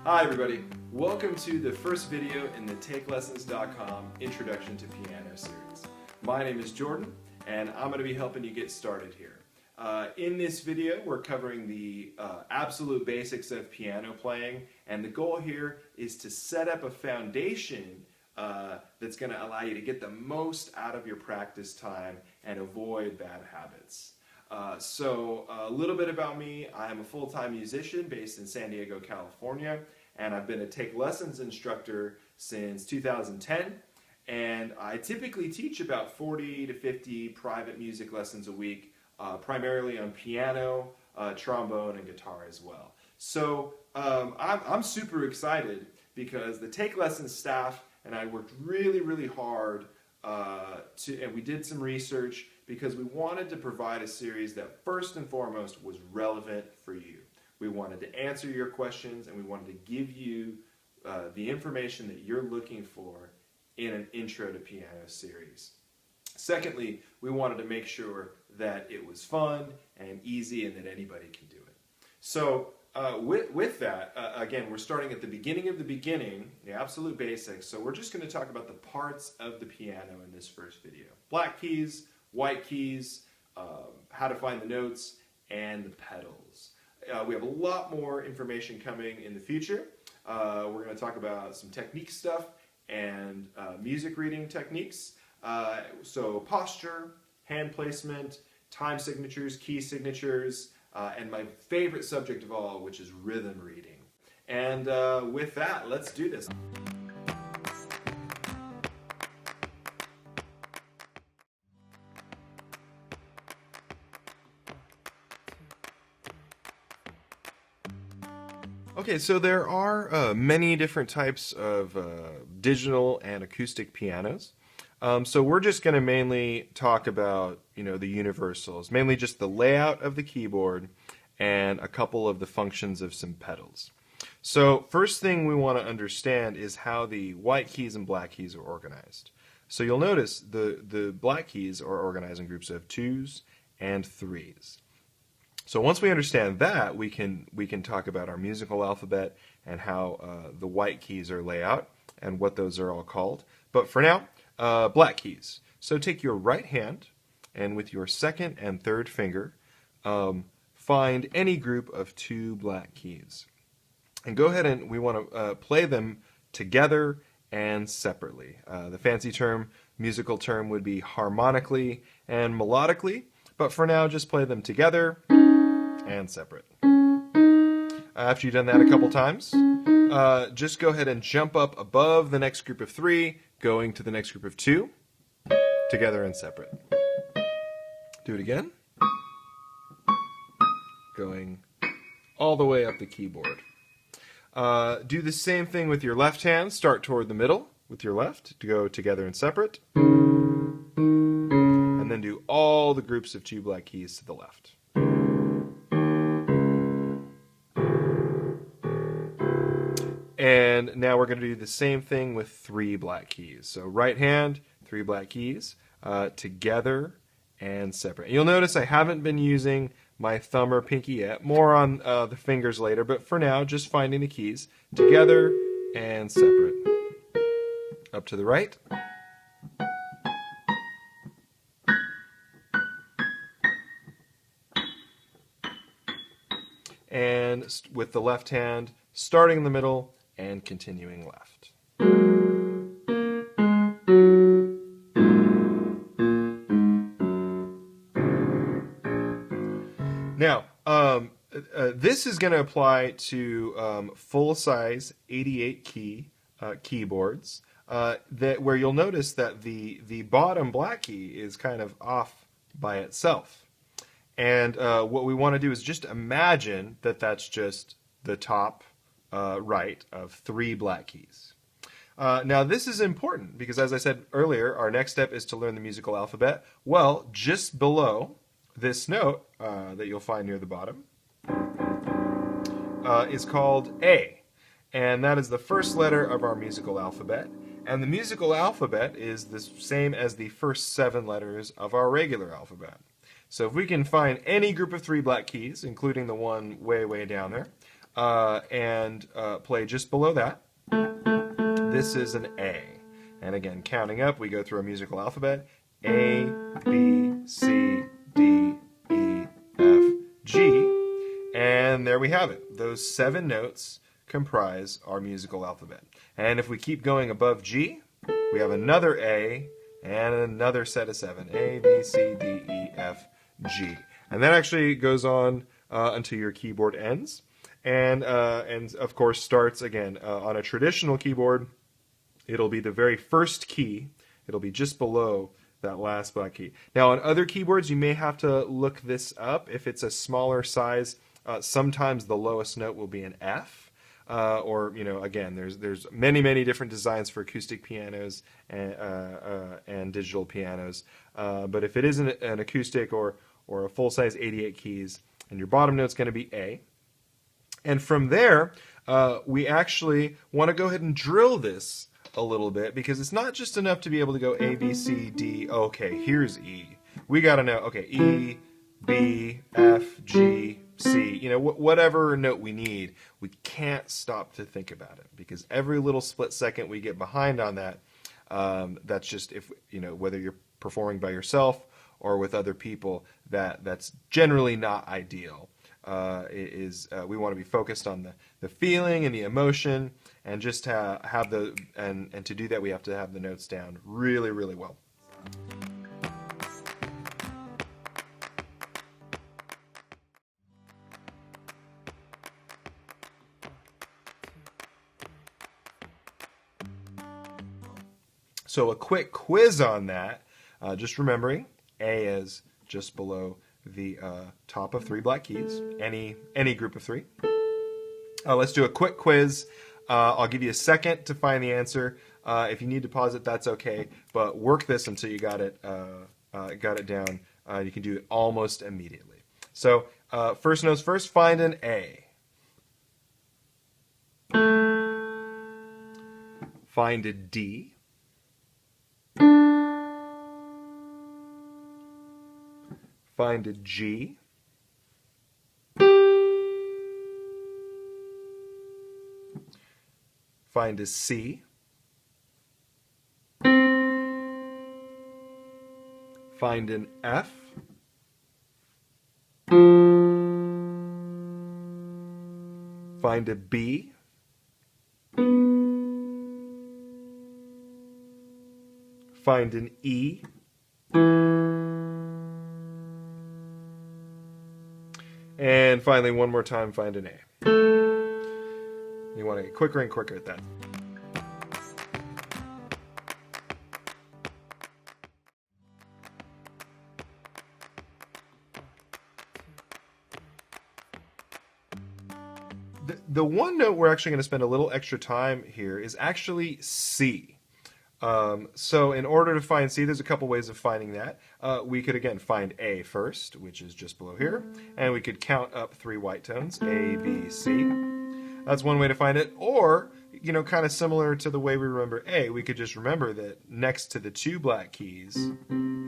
Hi everybody, welcome to the first video in the TakeLessons.com Introduction to Piano series. My name is Jordan and I'm going to be helping you get started here. In this video we're covering the absolute basics of piano playing, and the goal here is to set up a foundation that's going to allow you to get the most out of your practice time and avoid bad habits. So a little bit about me. I am a full-time musician based in San Diego, California, and I've been a Take Lessons instructor since 2010, and I typically teach about 40 to 50 private music lessons a week, primarily on piano, trombone, and guitar as well. So I'm super excited because the Take Lessons staff and I worked really hard and we did some research because we wanted to provide a series that first and foremost was relevant for you. We wanted to answer your questions and we wanted to give you the information that you're looking for in an Intro to Piano series. Secondly, we wanted to make sure that it was fun and easy and that anybody can do it. So with that, again, we're starting at the beginning of the beginning, the absolute basics. So we're just going to talk about the parts of the piano in this first video. Black keys, white keys, how to find the notes, and the pedals. We have a lot more information coming in the future. We're going to talk about some technique stuff and music reading techniques. So posture, hand placement, time signatures, key signatures, and my favorite subject of all, which is rhythm reading. And with that, let's do this. Okay, so there are many different types of digital and acoustic pianos. So we're just going to mainly talk about, the universals, mainly just the layout of the keyboard and a couple of the functions of some pedals. So first thing we want to understand is how the white keys and black keys are organized. So you'll notice the black keys are organized in groups of 2s and 3s. So once we understand that, we can talk about our musical alphabet and how the white keys are laid out and what those are all called. But for now, black keys. So take your right hand and with your second and third finger, find any group of 2 black keys. And go ahead and we want to play them together and separately. The fancy term, musical term would be harmonically and melodically, but for now just play them together and separate. After you've done that a couple times, just go ahead and jump up above the next group of 3, going to the next group of 2, together and separate. Do it again. Going all the way up the keyboard. Do the same thing with your left hand. Start toward the middle with your left to go together and separate. And then do all the groups of 2 black keys to the left. And now we're going to do the same thing with 3 black keys. So right hand, 3 black keys, together and separate. You'll notice I haven't been using my thumb or pinky yet. More on the fingers later, but for now, just finding the keys together and separate. Up to the right. And with the left hand, starting in the middle and continuing left. Now, this is going to apply to full-size 88-key keyboards, where you'll notice that the bottom black key is kind of off by itself. And what we want to do is just imagine that that's just the top right of 3 black keys. Now this is important because, as I said earlier, our next step is to learn the musical alphabet. Well, just below this note that you'll find near the bottom is called A, and that is the first letter of our musical alphabet. And the musical alphabet is the same as the first 7 letters of our regular alphabet. So if we can find any group of 3 black keys, including the one way down there, and play just below that. This is an A. And again, counting up, we go through a musical alphabet. A, B, C, D, E, F, G. And there we have it. Those 7 notes comprise our musical alphabet. And if we keep going above G, we have another A and another set of 7. A, B, C, D, E, F, G. And that actually goes on until your keyboard ends. And of course starts again on a traditional keyboard. It'll be the very first key. It'll be just below that last black key. Now on other keyboards you may have to look this up. If it's a smaller size, sometimes the lowest note will be an F. Or again, there's many different designs for acoustic pianos and digital pianos. But if it isn't an acoustic or a full-size 88 keys, and your bottom note's going to be A. And from there, we actually want to go ahead and drill this a little bit, because it's not just enough to be able to go A, B, C, D. Okay, here's E. We got to know, okay, E, B, F, G, C, whatever note we need. We can't stop to think about it, because every little split second we get behind on that, that's just, if whether you're performing by yourself or with other people, that's generally not ideal. We want to be focused on the feeling and the emotion, and just have and to do that we have to have the notes down really well. So a quick quiz on that, just remembering A is just below the top of 3 black keys, any group of 3. Let's do a quick quiz. I'll give you a second to find the answer. If you need to pause it, that's okay, but work this until you got it down. You can do it almost immediately. So first notes first, find an A. Find a D. Find a G. Find a C. Find an F. Find a B. Find an E. And finally, one more time, find an A. You want to get quicker and quicker at that. The one note we're actually going to spend a little extra time here is actually C. So in order to find C, there's a couple ways of finding that. We could again find A first, which is just below here, and we could count up 3 white tones, A, B, C. That's one way to find it. Or, kind of similar to the way we remember A, we could just remember that next to the 2 black keys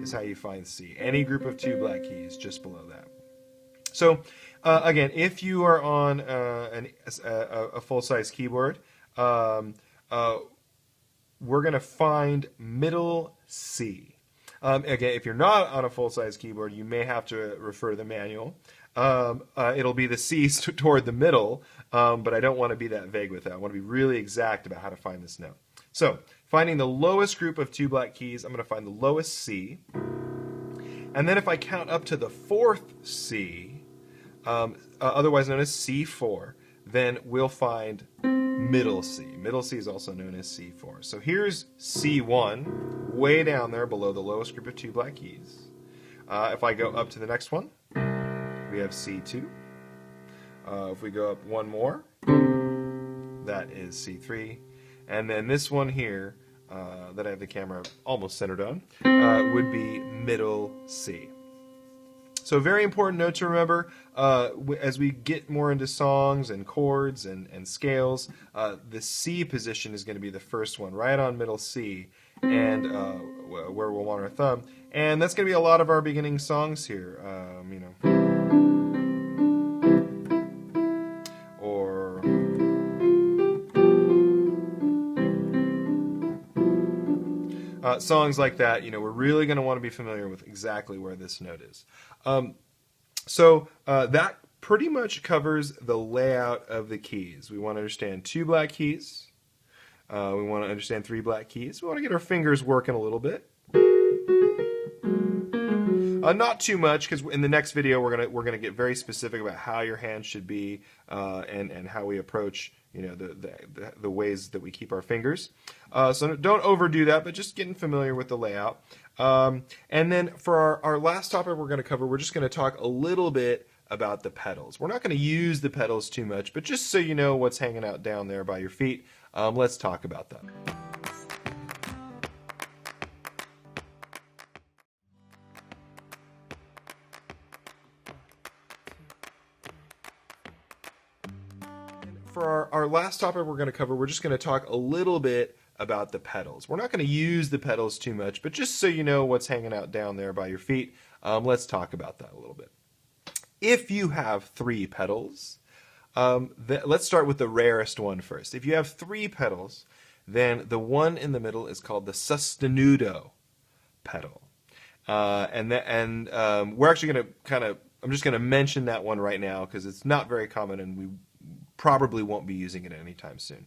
is how you find C. Any group of 2 black keys just below that. So again, if you are on a full-size keyboard, we're going to find middle C. Again, if you're not on a full-size keyboard, you may have to refer to the manual. It'll be the C's toward the middle, but I don't want to be that vague with that. I want to be really exact about how to find this note. So, finding the lowest group of 2 black keys, I'm going to find the lowest C. And then if I count up to the 4th C, otherwise known as C4, then we'll find middle C. Middle C is also known as C4. So here's C1, way down there below the lowest group of 2 black keys. If I go up to the next one, we have C2. If we go up one more, that is C3. And then this one here, that I have the camera almost centered on, would be middle C. So very important note to remember, as we get more into songs and chords and scales, the C position is going to be the first one, right on middle C, and where we'll want our thumb. And that's going to be a lot of our beginning songs here, or songs like that, we're really going to want to be familiar with exactly where this note is. So that pretty much covers the layout of the keys. We want to understand 2 black keys. We want to understand 3 black keys. We want to get our fingers working a little bit. Not too much, because in the next video we're gonna get very specific about how your hands should be and how we approach the ways that we keep our fingers. So don't overdo that, but just getting familiar with the layout. And then for our last topic we're going to cover, we're just going to talk a little bit about the pedals. We're not going to use the pedals too much, but just so you know what's hanging out down there by your feet, let's talk about that. For our last topic we're going to cover, we're just going to talk a little bit about the pedals. We're not going to use the pedals too much, but just so you know what's hanging out down there by your feet, let's talk about that a little bit. If you have 3 pedals, let's start with the rarest one first. If you have 3 pedals, then the one in the middle is called the sostenuto pedal. We're actually going to I'm just going to mention that one right now because it's not very common and we probably won't be using it anytime soon.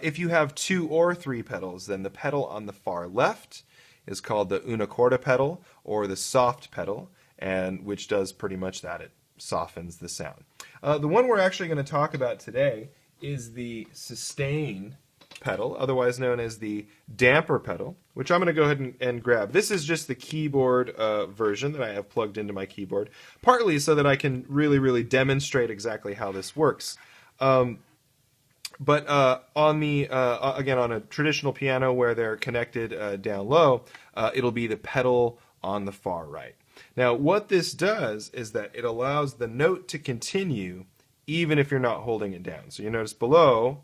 If you have 2 or 3 pedals, then the pedal on the far left is called the una corda pedal or the soft pedal, and which does pretty much that. It softens the sound. The one we're actually going to talk about today is the sustain pedal, otherwise known as the damper pedal, which I'm going to go ahead and grab. This is just the keyboard version that I have plugged into my keyboard, partly so that I can really demonstrate exactly how this works. But on the again, on a traditional piano where they're connected down low, it'll be the pedal on the far right. Now what this does is that it allows the note to continue even if you're not holding it down. So you notice below,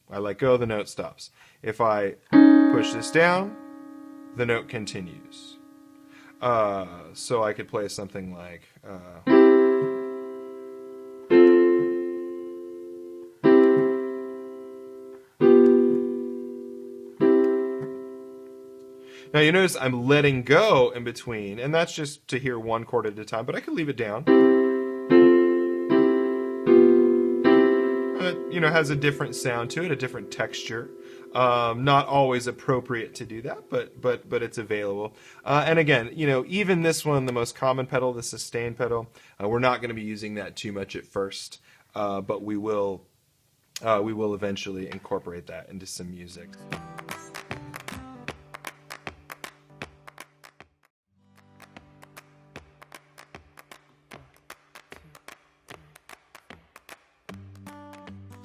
I let go, the note stops. If I push this down, the note continues. So I could play something like now you notice I'm letting go in between, and that's just to hear one chord at a time, but I could leave it down. It has a different sound to it, a different texture. Not always appropriate to do that, but it's available. And again, even this one, the most common pedal, the sustain pedal, we're not going to be using that too much at first, but we will eventually incorporate that into some music.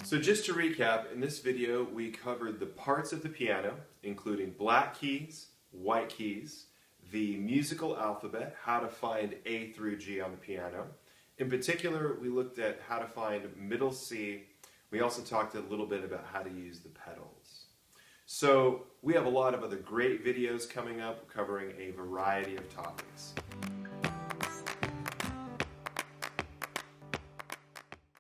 So just to recap, in this video we covered the parts of the piano, including black keys, white keys, the musical alphabet, how to find A through G on the piano. In particular, we looked at how to find middle C. We also talked a little bit about how to use the pedals. So we have a lot of other great videos coming up covering a variety of topics.